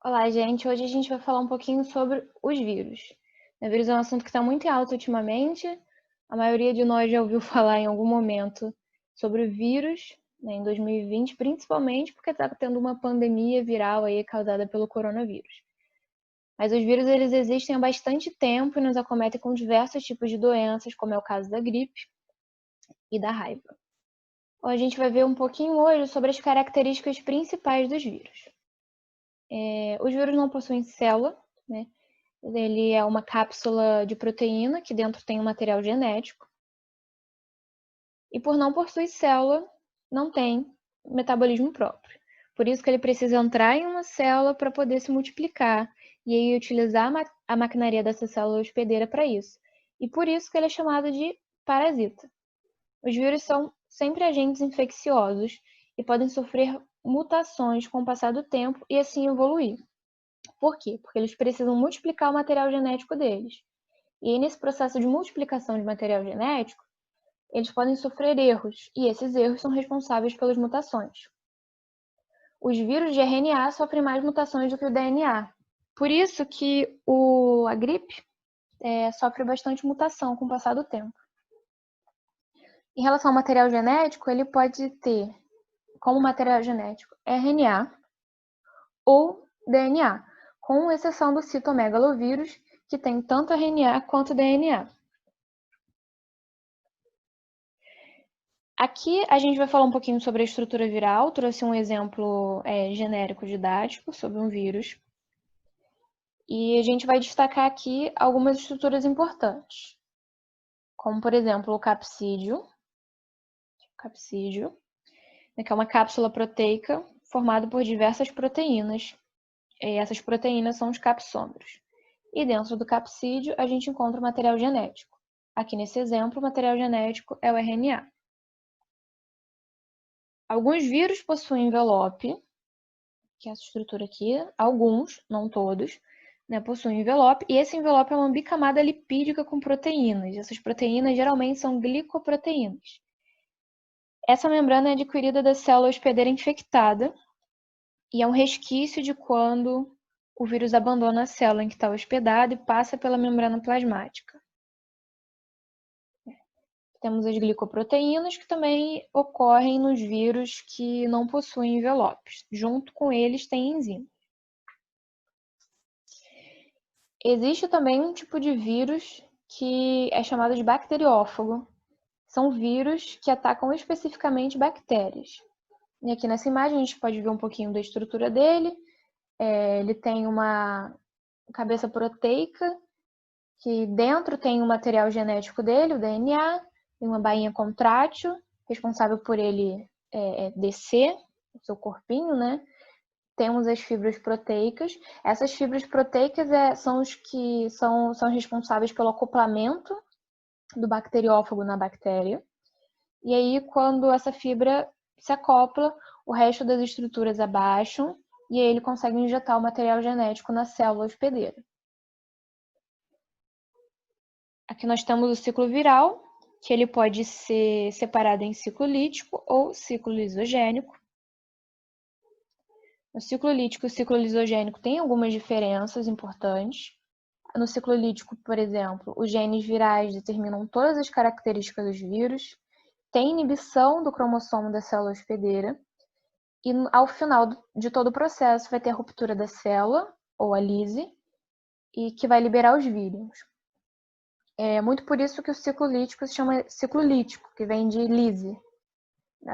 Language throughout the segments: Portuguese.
Olá, gente. Hoje a gente vai falar um pouquinho sobre os vírus. O vírus é um assunto que está muito em alta ultimamente. A maioria de nós já ouviu falar em algum momento sobre o vírus, né, em 2020, principalmente porque está tendo uma pandemia viral aí causada pelo coronavírus. Mas os vírus eles existem há bastante tempo e nos acometem com diversos tipos de doenças, como é o caso da gripe e da raiva. Bom, a gente vai ver um pouquinho hoje sobre as características principais dos vírus. Os vírus não possuem célula, né? Ele é uma cápsula de proteína que dentro tem um material genético. E por não possuir célula, não tem metabolismo próprio. Por isso que ele precisa entrar em uma célula para poder se multiplicar e aí utilizar a maquinaria dessa célula hospedeira para isso. E por isso que ele é chamado de parasita. Os vírus são sempre agentes infecciosos e podem sofrer mutações com o passar do tempo e assim evoluir. Por quê? Porque eles precisam multiplicar o material genético deles. E aí, nesse processo de multiplicação de material genético, eles podem sofrer erros, e esses erros são responsáveis pelas mutações. Os vírus de RNA sofrem mais mutações do que o DNA. Por isso que a gripe sofre bastante mutação com o passar do tempo. Em relação ao material genético, ele pode ter como material genético RNA ou DNA, com exceção do citomegalovírus, que tem tanto RNA quanto DNA. Aqui a gente vai falar um pouquinho sobre a estrutura viral, trouxe um exemplo genérico didático sobre um vírus. E a gente vai destacar aqui algumas estruturas importantes, como por exemplo o capsídeo, que é uma cápsula proteica formada por diversas proteínas. E essas proteínas são os capsômeros. E dentro do capsídeo a gente encontra o material genético. Aqui nesse exemplo, o material genético é o RNA. Alguns vírus possuem envelope, que é essa estrutura aqui, alguns, não todos, né, possuem envelope, e esse envelope é uma bicamada lipídica com proteínas. Essas proteínas geralmente são glicoproteínas. Essa membrana é adquirida da célula hospedeira infectada e é um resquício de quando o vírus abandona a célula em que está hospedado e passa pela membrana plasmática. Temos as glicoproteínas, que também ocorrem nos vírus que não possuem envelopes. Junto com eles tem enzimas. Existe também um tipo de vírus que é chamado de bacteriófago. São vírus que atacam especificamente bactérias. E aqui nessa imagem a gente pode ver um pouquinho da estrutura dele. Ele tem uma cabeça proteica, que dentro tem o material genético dele, o DNA, tem uma bainha contrátil, responsável por ele descer o seu corpinho, né? Temos as fibras proteicas. Essas fibras proteicas são os que são responsáveis pelo acoplamento do bacteriófago na bactéria. E aí, quando essa fibra se acopla, o resto das estruturas abaixam e aí ele consegue injetar o material genético na célula hospedeira. Aqui nós temos o ciclo viral, que ele pode ser separado em ciclo lítico ou ciclo lisogênico. No ciclo lítico e o ciclo lisogênico tem algumas diferenças importantes. No ciclo lítico, por exemplo, os genes virais determinam todas as características dos vírus, tem inibição do cromossomo da célula hospedeira, e ao final de todo o processo vai ter a ruptura da célula, ou a lise, e que vai liberar os vírus. É muito por isso que o ciclo lítico se chama ciclo lítico, que vem de lise.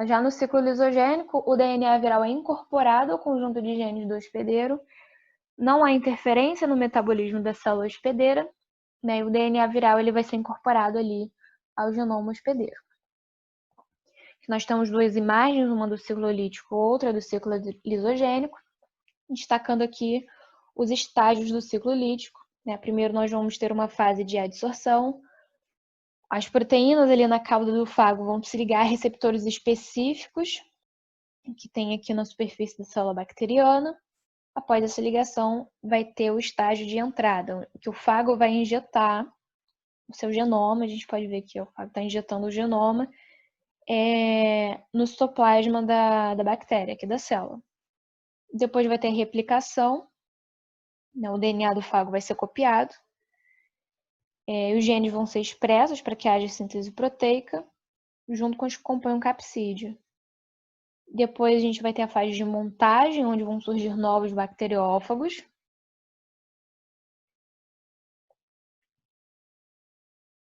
Já no ciclo lisogênico, o DNA viral é incorporado ao conjunto de genes do hospedeiro, não há interferência no metabolismo da célula hospedeira, né? E o DNA viral ele vai ser incorporado ali ao genoma hospedeiro. Nós temos duas imagens, uma do ciclo lítico, outra do ciclo lisogênico, destacando aqui os estágios do ciclo lítico. Né? Primeiro nós vamos ter uma fase de adsorção. As proteínas ali na cauda do fago vão se ligar a receptores específicos que tem aqui na superfície da célula bacteriana. Após essa ligação, vai ter o estágio de entrada, que o fago vai injetar o seu genoma. A gente pode ver que o fago está injetando o genoma no citoplasma da bactéria, aqui da célula. Depois vai ter a replicação, O DNA do fago vai ser copiado, os genes vão ser expressos para que haja síntese proteica, junto com os que compõem o capsídeo. Depois a gente vai ter a fase de montagem, onde vão surgir novos bacteriófagos.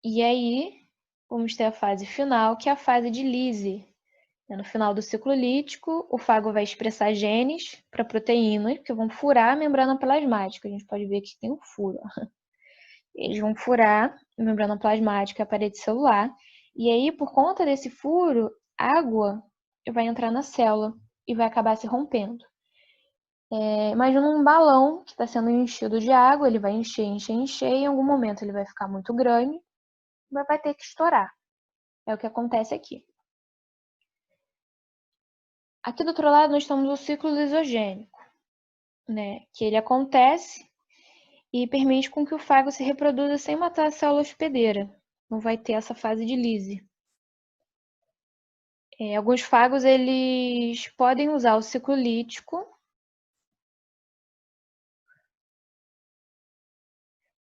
E aí, vamos ter a fase final, que é a fase de lise. No final do ciclo lítico, o fago vai expressar genes para proteínas que vão furar a membrana plasmática. A gente pode ver que tem um furo. Eles vão furar a membrana plasmática, a parede celular. E aí, por conta desse furo, água vai entrar na célula e vai acabar se rompendo. Imagina um balão que está sendo enchido de água, ele vai encher, encher, encher, e em algum momento ele vai ficar muito grande, mas vai ter que estourar. É o que acontece aqui. Aqui do outro lado nós temos o ciclo lisogênico, que ele acontece e permite com que o fago se reproduza sem matar a célula hospedeira. Não vai ter essa fase de lise. Alguns fagos eles podem usar o ciclo lítico.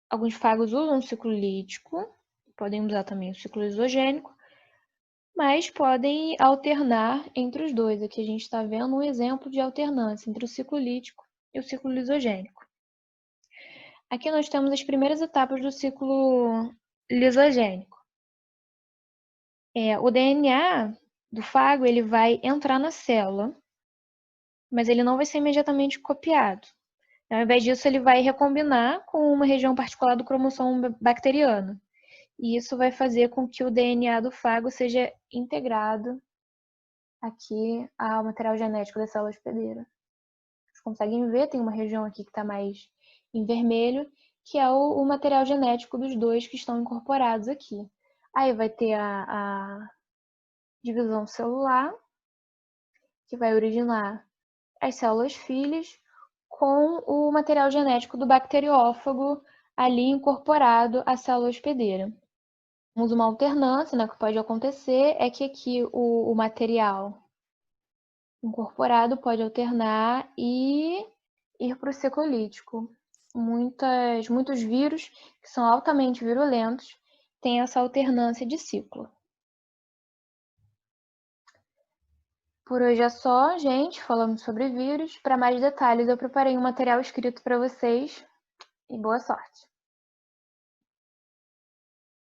Alguns fagos usam o ciclo lítico, podem usar também o ciclo lisogênico, mas podem alternar entre os dois. Aqui a gente está vendo um exemplo de alternância entre o ciclo lítico e o ciclo lisogênico. Aqui nós temos as primeiras etapas do ciclo lisogênico. O DNA do fago ele vai entrar na célula, mas ele não vai ser imediatamente copiado. Ao invés disso, ele vai recombinar com uma região particular do cromossomo bacteriano. E isso vai fazer com que o DNA do fago seja integrado aqui ao material genético da célula hospedeira. Vocês conseguem ver, tem uma região aqui que está mais em vermelho, que é o material genético dos dois que estão incorporados aqui. Aí vai ter a divisão celular, que vai originar as células filhas, com o material genético do bacteriófago ali incorporado à célula hospedeira. Temos uma alternância, que pode acontecer, é que aqui o material incorporado pode alternar e ir para o ciclo lítico. Muitos vírus que são altamente virulentos têm essa alternância de ciclo. Por hoje é só, gente. Falamos sobre vírus. Para mais detalhes, eu preparei um material escrito para vocês. E boa sorte!